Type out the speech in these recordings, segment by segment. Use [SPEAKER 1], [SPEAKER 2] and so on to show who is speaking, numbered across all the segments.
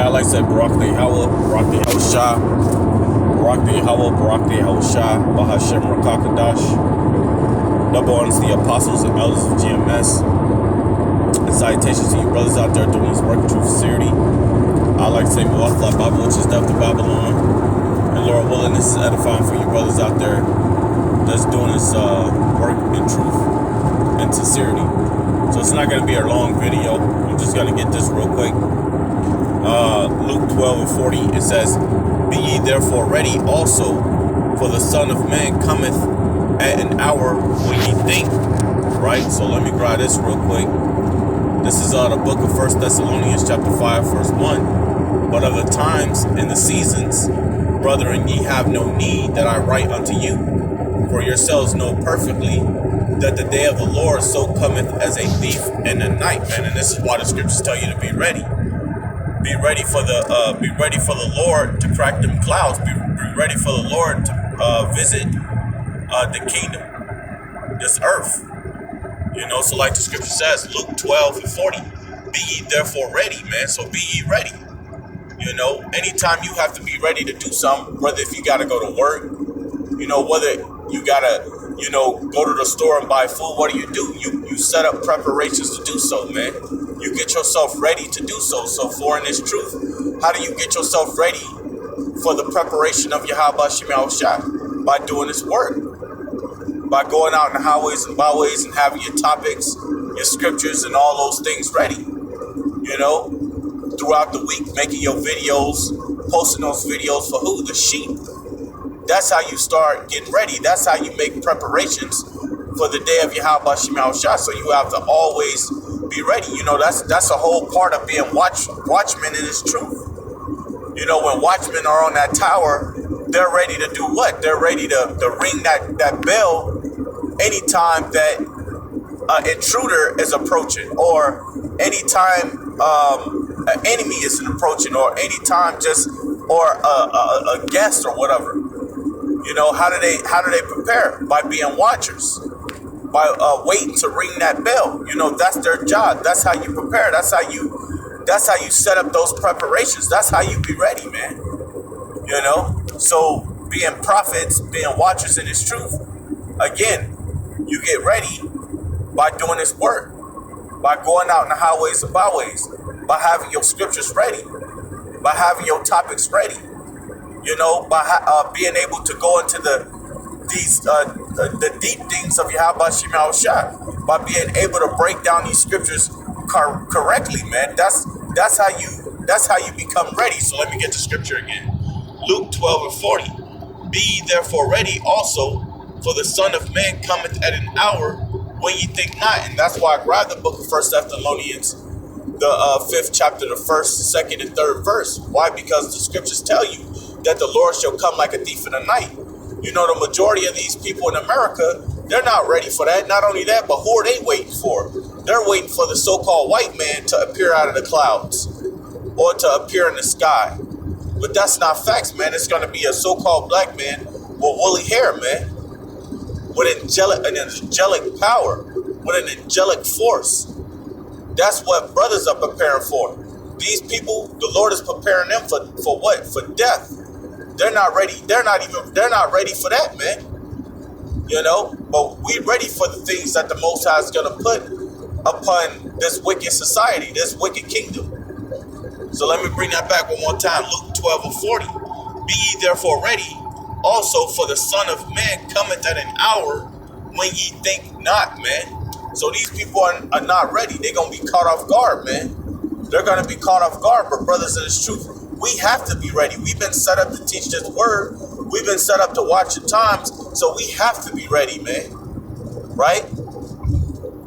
[SPEAKER 1] I like to say Barak the Yahweh, Barak the Yahweh Shah, Barak the Yahweh, Barak the Yahweh Shah, Bahashem Rakakadash. Double honors to the apostles and elders of GMS. And salutations to you brothers out there doing this work of truth sincerity. I like to say Mu'afla Bible, which is death to Babylon. And Lord willing, this is edifying for you brothers out there that's doing this work in truth and sincerity. So it's not going to be a long video. I'm just going to get this real quick. Luke 12 and 40, it says, "Be ye therefore ready also, for the Son of Man cometh at an hour when ye think." Right? So let me grab this real quick. This is the book of 1 Thessalonians chapter 5, verse 1. "But of the times and the seasons, brethren, ye have no need that I write unto you. For yourselves know perfectly that the day of the Lord so cometh as a thief in the night," man. And this is why the scriptures tell you to be ready. Be ready for the Lord to crack them clouds. Be ready for the Lord to visit the kingdom, this earth. You know, so like the scripture says, Luke 12 and 40, "Be ye therefore ready," man. So be ye ready. You know, anytime you have to be ready to do something, whether if you got to go to work, you know, whether you got to, you know, go to the store and buy food, what do? You set up preparations to do so, man. You get yourself ready to do so. So for in this truth, how do you get yourself ready for the preparation of Yahweh Shem Shah? By doing this work. By going out in the highways and byways and having your topics, your scriptures, and all those things ready. You know, throughout the week, making your videos, posting those videos for who? The sheep. That's how you start getting ready. That's how you make preparations for the day of Yahweh Shem Shah. So you have to always be ready. You know, that's a whole part of being watchmen in this truth. You know, when watchmen are on that tower, they're ready to do what? They're ready to ring that bell anytime that an intruder is approaching, or anytime an enemy is approaching, or anytime or a guest or whatever. You know, how do they prepare? By being watchers, by waiting to ring that bell. You know, that's their job. That's how you prepare. That's how you set up those preparations. That's how you be ready, man. You know, so being prophets, being watchers in this truth, again, you get ready by doing this work, by going out in the highways and byways, by having your scriptures ready, by having your topics ready. You know, by being able to go into the deep things of Yahweh Shem Shah, by being able to break down these scriptures correctly, man. That's how you become ready. So let me get the scripture again. Luke 12 and 40. "Be ye therefore ready also, for the Son of Man cometh at an hour when ye think not." And that's why I grabbed the book of 1 Thessalonians, the 5th chapter, the 1st, 2nd, and 3rd verse. Why? Because the scriptures tell you that the Lord shall come like a thief in the night. You know, the majority of these people in America, they're not ready for that. Not only that, but who are they waiting for? They're waiting for the so-called white man to appear out of the clouds or to appear in the sky. But that's not facts, man. It's going to be a so-called black man with woolly hair, man, with an angelic power, with an angelic force. That's what brothers are preparing for. These people, the Lord is preparing them for what? For death. They're not ready. They're not ready for that, man. You know, but we ready for the things that the Most High is going to put upon this wicked society, this wicked kingdom. So let me bring that back one more time. Luke 12 and 40. "Be ye therefore ready also, for the Son of Man cometh at an hour when ye think not," man. So these people are not ready. They're going to be caught off guard, man. They're going to be caught off guard. But brothers in this truth, we have to be ready. We've been set up to teach this word. We've been set up to watch the times. So we have to be ready, man. Right?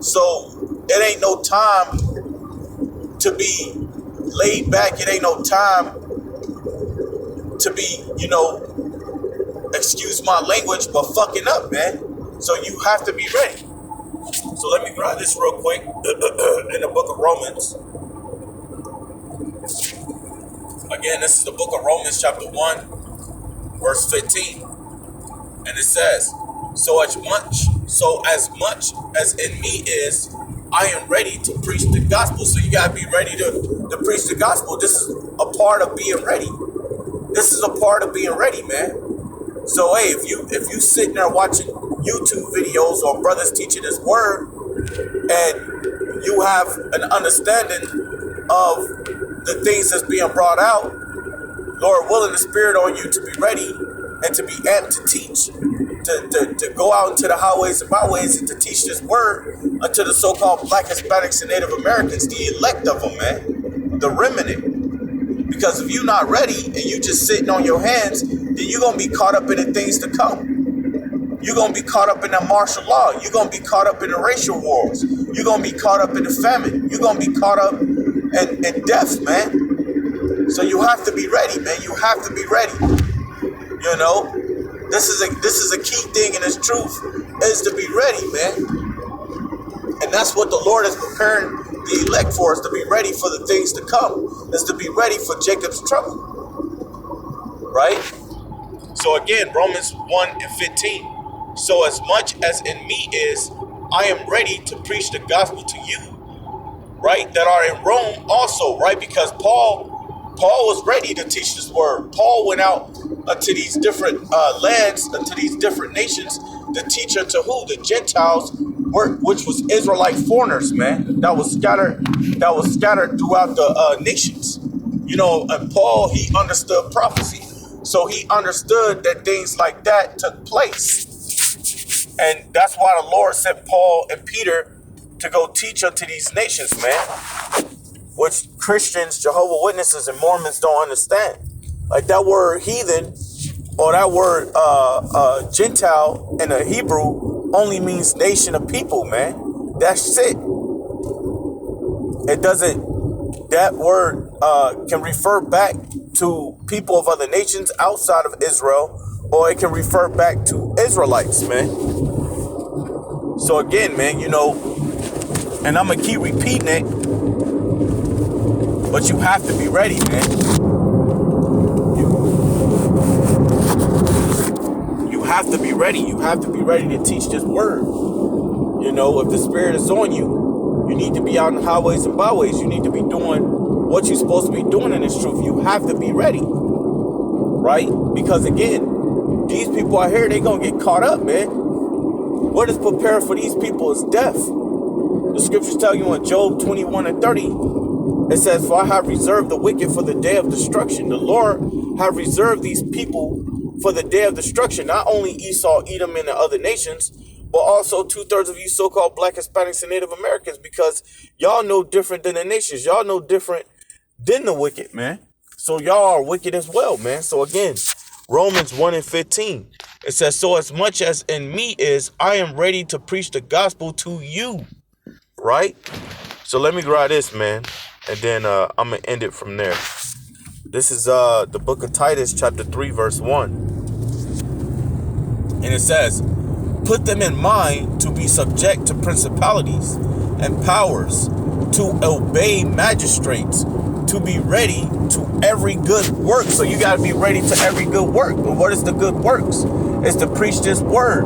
[SPEAKER 1] So it ain't no time to be laid back. It ain't no time to be, you know, excuse my language, but fucking up, man. So you have to be ready. So let me grab this real quick in the book of Romans. Again, this is the book of Romans chapter 1, verse 15. And it says, So as much as in me is, I am ready to preach the gospel. So you gotta be ready to preach the gospel. This is a part of being ready. This is a part of being ready, man. So hey, if you sitting there watching YouTube videos or brothers teaching this word, and you have an understanding of the things that's being brought out, Lord willing, the Spirit on you to be ready and to be amped to teach, to go out into the highways and byways and to teach this word unto the so-called Black, Hispanics, and Native Americans, the elect of them, man, the remnant. Because if you're not ready and you just sitting on your hands, then you're going to be caught up in the things to come. You're going to be caught up in the martial law. You're going to be caught up in the racial wars. You're going to be caught up in the famine. You're going to be caught up in death, man. So you have to be ready, man. You have to be ready. You know, this is a key thing in this truth, is to be ready, man. And that's what the Lord is preparing the elect for, is to be ready for the things to come, is to be ready for Jacob's trouble, right? So again, Romans 1:15. So as much as in me is, I am ready to preach the gospel to you, right, that are in Rome also, right? Because Paul was ready to teach this word. Paul went out unto these different lands, unto these different nations, to teach unto who? The Gentiles, which was Israelite foreigners, man, that was scattered throughout the nations. You know, and Paul, he understood prophecy. So he understood that things like that took place. And that's why the Lord sent Paul and Peter to go teach unto these nations, man, which Christians, Jehovah's Witnesses, and Mormons don't understand. Like that word heathen or that word Gentile in the Hebrew only means nation of people, man. That's it. It doesn't, that word can refer back to people of other nations outside of Israel, or it can refer back to Israelites, man. So again, man, you know, and I'm going to keep repeating it, but you have to be ready, man. You have to be ready. You have to be ready to teach this word. You know, if the Spirit is on you, you need to be out in the highways and byways. You need to be doing what you're supposed to be doing in this truth. You have to be ready, right? Because again, these people out here, they're going to get caught up, man. What is prepared for these people is death. The scriptures tell you in Job 21:30, it says, for I have reserved the wicked for the day of destruction. The Lord have reserved these people for the day of destruction. Not only Esau, Edom, and the other nations, but also 2/3 of you so-called Black, Hispanics, and Native Americans, because y'all know different than the nations. Y'all know different than the wicked, man. So y'all are wicked as well, man. So again, Romans 1:15, it says, so as much as in me is, I am ready to preach the gospel to you, right? So let me grab this, man, and then I'm going to end it from there. This is the book of Titus, chapter 3, verse 1. And it says, put them in mind to be subject to principalities and powers, to obey magistrates, to be ready to every good work. So you got to be ready to every good work. But what is the good works? It's to preach this word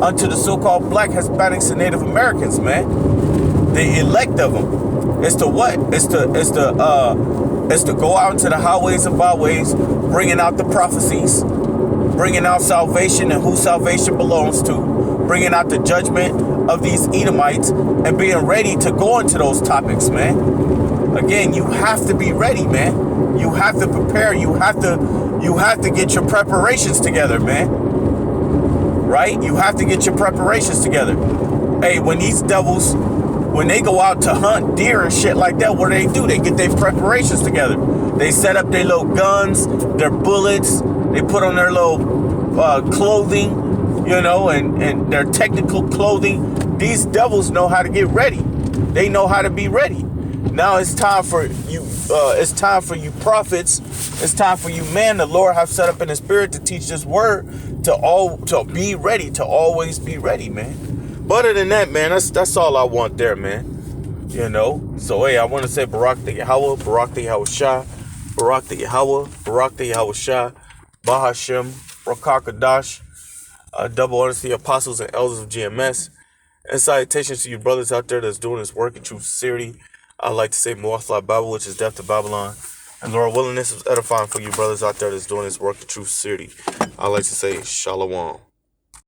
[SPEAKER 1] unto the so-called Black, Hispanics, and Native Americans, man. The elect of them. It's to what? It's to go out into the highways and byways, bringing out the prophecies, bringing out salvation and who salvation belongs to, bringing out the judgment of these Edomites, and being ready to go into those topics, man. Again, you have to be ready, man. You have to prepare. You have to get your preparations together, man. Right? You have to get your preparations together. Hey, when these devils, when they go out to hunt deer and shit like that, what do? They get their preparations together. They set up their little guns, their bullets. They put on their little clothing, you know, and their technical clothing. These devils know how to get ready. They know how to be ready. Now it's time for you. It's time for you prophets. It's time for you, man. The Lord have set up in the spirit to teach this word to be ready, to always be ready, man. But other than that, man, that's all I want there, man. You know. So hey, I want to say Barak the Yahweh, Barak the Yahweh Shah, Barak the Yahweh, Barak the Yahweh Shah, Bahashem, Rakakadash, double honors to the apostles and elders of GMS. And salutations to you brothers out there that's doing this work in truth sincerity. I like to say Muwaffaq Bible, which is death to Babylon. And Lord willing, this is edifying for you brothers out there that's doing this work in truth sincerity. I like to say Shalom.